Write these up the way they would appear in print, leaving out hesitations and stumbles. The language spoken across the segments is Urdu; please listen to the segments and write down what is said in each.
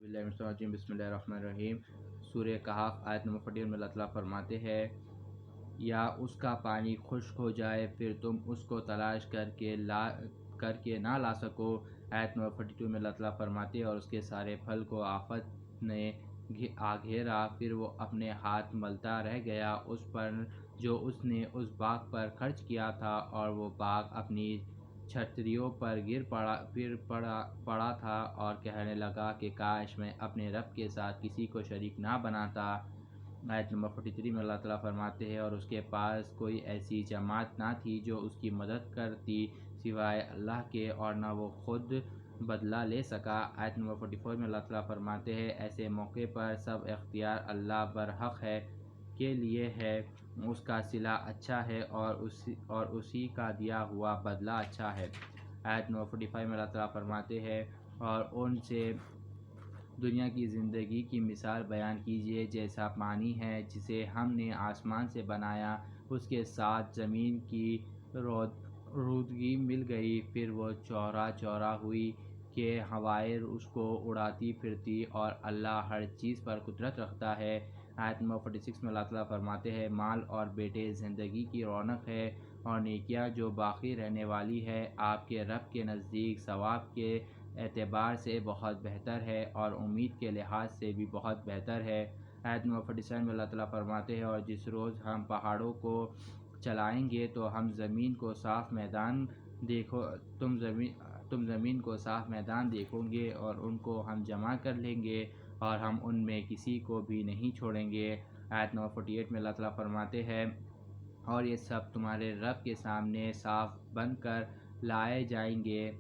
بسم اللہ الرحمن الرحیم۔ سورہ کہف آیت نمبر 41 میں اللہ تعالیٰ فرماتے ہیں، یا اس کا پانی خشک ہو جائے پھر تم اس کو تلاش کر کے نہ لا سکو۔ آیت نمبر 42 میں اللہ تعالیٰ فرماتے ہیں، اور اس کے سارے پھل کو آفت نے گھیرا، پھر وہ اپنے ہاتھ ملتا رہ گیا اس پر جو اس نے اس باغ پر خرچ کیا تھا، اور وہ باغ اپنی چھتریوں پر پڑا تھا، اور کہنے لگا کہ کاش میں اپنے رب کے ساتھ کسی کو شریک نہ بناتا۔ آیت نمبر 43 میں اللہ تعالیٰ فرماتے ہیں، اور اس کے پاس کوئی ایسی جماعت نہ تھی جو اس کی مدد کرتی سوائے اللہ کے، اور نہ وہ خود بدلہ لے سکا۔ آیت نمبر 44 میں اللہ تعالیٰ فرماتے ہیں، ایسے موقع پر سب اختیار اللہ برحق ہے کے لیے ہے، اس کا صلہ اچھا ہے اور اسی کا دیا ہوا بدلہ اچھا ہے۔ آیت نمبر 45 میں اللہ تعالیٰ فرماتے ہیں، اور ان سے دنیا کی زندگی کی مثال بیان کیجیے، جیسا پانی ہے جسے ہم نے آسمان سے بنایا، اس کے ساتھ زمین کی رودگی مل گئی، پھر وہ چورا ہوئی کہ ہوائیں اس کو اڑاتی پھرتی، اور اللہ ہر چیز پر قدرت رکھتا ہے۔ آیت نمبر 46 میں اللہ تعالیٰ فرماتے ہیں، مال اور بیٹے زندگی کی رونق ہے، اور نیکیاں جو باقی رہنے والی ہے آپ کے رب کے نزدیک ثواب کے اعتبار سے بہت بہتر ہے، اور امید کے لحاظ سے بھی بہت بہتر ہے۔ آیت نمبر 47 میں اللہ تعالیٰ فرماتے ہیں، اور جس روز ہم پہاڑوں کو چلائیں گے تو ہم زمین کو صاف میدان تم زمین کو صاف میدان دیکھو گے، اور ان کو ہم جمع کر لیں گے، اور ہم ان میں کسی کو بھی نہیں چھوڑیں گے۔ آیت نمبر 48 میں اللہ تعالیٰ فرماتے ہیں، اور یہ سب تمہارے رب کے سامنے صاف بن کر لائے جائیں گے،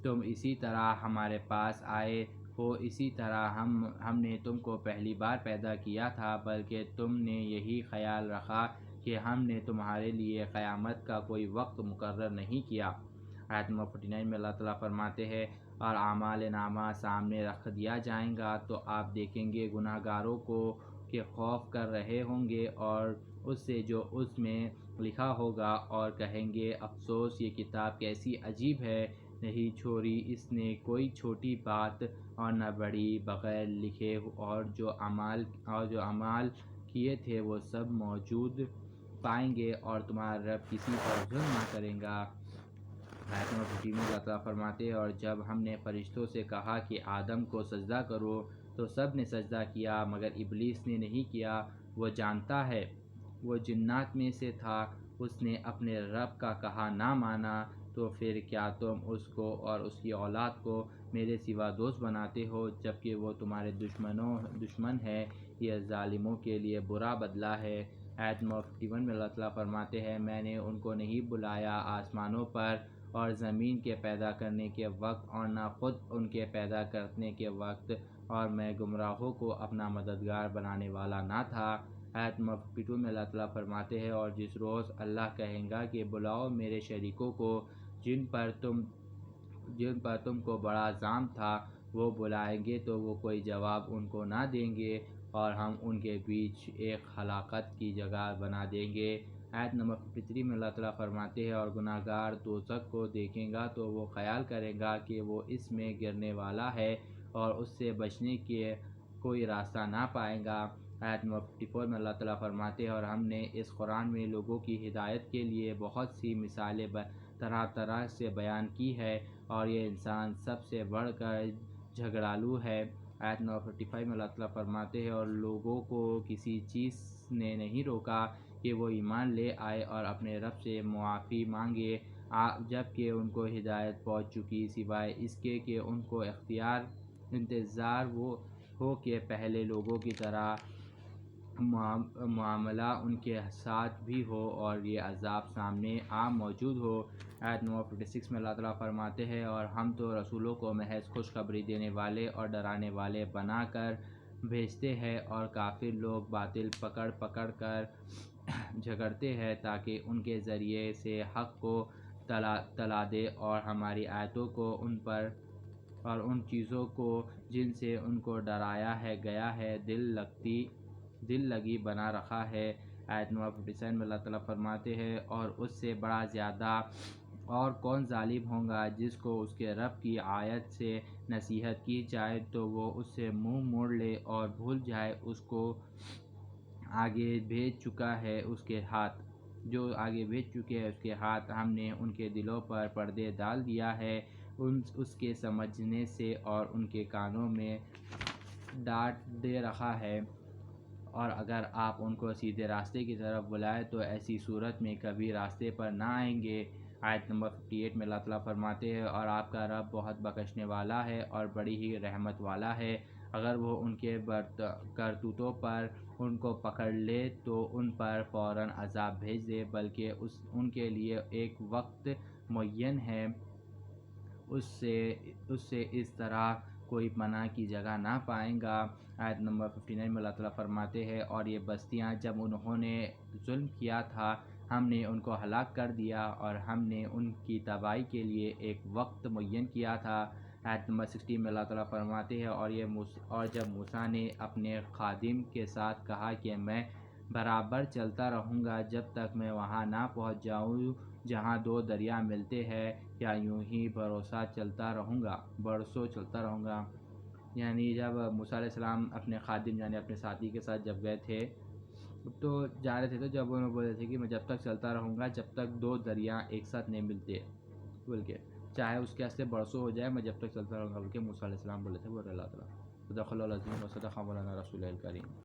تم اسی طرح ہمارے پاس آئے ہو، اسی طرح ہم نے تم کو پہلی بار پیدا کیا تھا، بلکہ تم نے یہی خیال رکھا کہ ہم نے تمہارے لیے قیامت کا کوئی وقت مقرر نہیں کیا۔ آیت نمبر 49 میں اللہ تعالیٰ فرماتے ہیں، اور اعمال نامہ سامنے رکھ دیا جائے گا تو آپ دیکھیں گے گناہ گاروں کو کہ خوف کر رہے ہوں گے، اور اس سے جو اس میں لکھا ہوگا، اور کہیں گے افسوس یہ کتاب کیسی عجیب ہے، نہیں چھوڑی اس نے کوئی چھوٹی بات اور نہ بڑی، بغیر لکھے، اور جو اعمال کیے تھے وہ سب موجود پائیں گے، اور تمہارا رب کسی پر ظلم نہ کرے گا۔ آیت نمبر 50 میں اللہ تعالیٰ فرماتے ہیں، اور جب ہم نے فرشتوں سے کہا کہ آدم کو سجدہ کرو تو سب نے سجدہ کیا مگر ابلیس نے نہیں کیا، وہ جانتا ہے وہ جنات میں سے تھا، اس نے اپنے رب کا کہا نہ مانا، تو پھر کیا تم اس کو اور اس کی اولاد کو میرے سوا دوست بناتے ہو، جبکہ وہ تمہارے دشمن ہے، یہ ظالموں کے لیے برا بدلہ ہے۔ آیت نمبر 51 میں اللہ تعالیٰ فرماتے ہیں، میں نے ان کو نہیں بلایا آسمانوں پر اور زمین کے پیدا کرنے کے وقت، اور نہ خود ان کے پیدا کرنے کے وقت، اور میں گمراہوں کو اپنا مددگار بنانے والا نہ تھا۔ آیت نمبر 52 میں اللہ تعالیٰ فرماتے ہیں، اور جس روز اللہ کہے گا کہ بلاؤ میرے شریکوں کو جن پر تم کو بڑا زام تھا، وہ بلائیں گے تو وہ کوئی جواب ان کو نہ دیں گے، اور ہم ان کے بیچ ایک ہلاکت کی جگہ بنا دیں گے۔ آیت نمبر 53 میں اللہ تعالیٰ فرماتے ہیں، اور گناہ گار دوزخ کو دیکھے گا تو وہ خیال کرے گا کہ وہ اس میں گرنے والا ہے، اور اس سے بچنے کے کوئی راستہ نہ پائے گا۔ آیت نمبر 54 میں اللہ تعالیٰ فرماتے ہیں، اور ہم نے اس قرآن میں لوگوں کی ہدایت کے لیے بہت سی مثالیں طرح طرح سے بیان کی ہے، اور یہ انسان سب سے بڑھ کر جھگڑالو ہے۔ آیت نمبر 55 میں اللہ تعالیٰ فرماتے ہیں، اور لوگوں کو کسی چیز نے نہیں روکا کہ وہ ایمان لے آئے اور اپنے رب سے معافی مانگے جبکہ ان کو ہدایت پہنچ چکی، سوائے اس کے کہ ان کو انتظار ہو کہ پہلے لوگوں کی طرح معاملہ ان کے ساتھ بھی ہو، اور یہ عذاب سامنے موجود ہو۔ آیت نمبر 56 میں اللہ تعالیٰ فرماتے ہیں، اور ہم تو رسولوں کو محض خوشخبری دینے والے اور ڈرانے والے بنا کر بھیجتے ہیں، اور کافر لوگ باطل پکڑ کر جھگڑتے ہیں تاکہ ان کے ذریعے سے حق کو تلا دے، اور ہماری آیتوں کو ان پر اور ان چیزوں کو جن سے ان کو ڈرایا گیا ہے دل لگی بنا رکھا ہے۔ آیت نمبر 57 میں اللہ تعالیٰ فرماتے ہیں، اور اس سے بڑا زیادہ اور کون ظالم ہوگا جس کو اس کے رب کی آیت سے نصیحت کی جائے تو وہ اس سے منہ موڑ لے اور بھول جائے اس کو آگے بھیج چکا ہے اس کے ہاتھ، جو آگے بھیج چکے ہیں اس کے ہاتھ، ہم نے ان کے دلوں پر پردے ڈال دیا ہے اس کے سمجھنے سے، اور ان کے کانوں میں ڈانٹ دے رکھا ہے، اور اگر آپ ان کو سیدھے راستے کی طرف بلائیں تو ایسی صورت میں کبھی راستے پر نہ آئیں گے۔ آیت نمبر 58 میں اللہ تعالیٰ فرماتے ہیں اور آپ کا رب بہت بخشنے والا ہے اور بڑی ہی رحمت والا ہے۔ اگر وہ ان کے کرتوتوں پر ان کو پکڑ لے تو ان پر فوراً عذاب بھیج دے، بلکہ ان کے لیے ایک وقت معین ہے، اس سے اس طرح کوئی پناہ کی جگہ نہ پائے گا۔ آیت نمبر 59 میں اللہ تعالیٰ فرماتے ہیں اور یہ بستیاں جب انہوں نے ظلم کیا تھا ہم نے ان کو ہلاک کر دیا اور ہم نے ان کی تباہی کے لیے ایک وقت معین کیا تھا۔ آیت نمبر 60 میں اللہ تعالیٰ فرماتے ہیں اور جب موسیٰ نے اپنے خادم کے ساتھ کہا کہ میں برابر چلتا رہوں گا جب تک میں وہاں نہ پہنچ جاؤں جہاں دو دریا ملتے ہیں، یا یوں ہی برسوں چلتا رہوں گا، یعنی جب موسیٰ علیہ السلام اپنے خادم یعنی اپنے ساتھی کے ساتھ جب گئے تھے تو جا رہے تھے، تو جب انہوں نے بولے تھے کہ میں جب تک چلتا رہوں گا جب تک دو دریا ایک ساتھ نہیں ملتے، بول کے چاہے اس کے واسطے برسوں ہو جائے میں جب تک چلتا رہوں گا، بول کے موسیٰ علیہ السلام بولے تھے، وہ اللہ تعالیٰ صدق اللہ العظیم و صدق مولانا رسول الکریم۔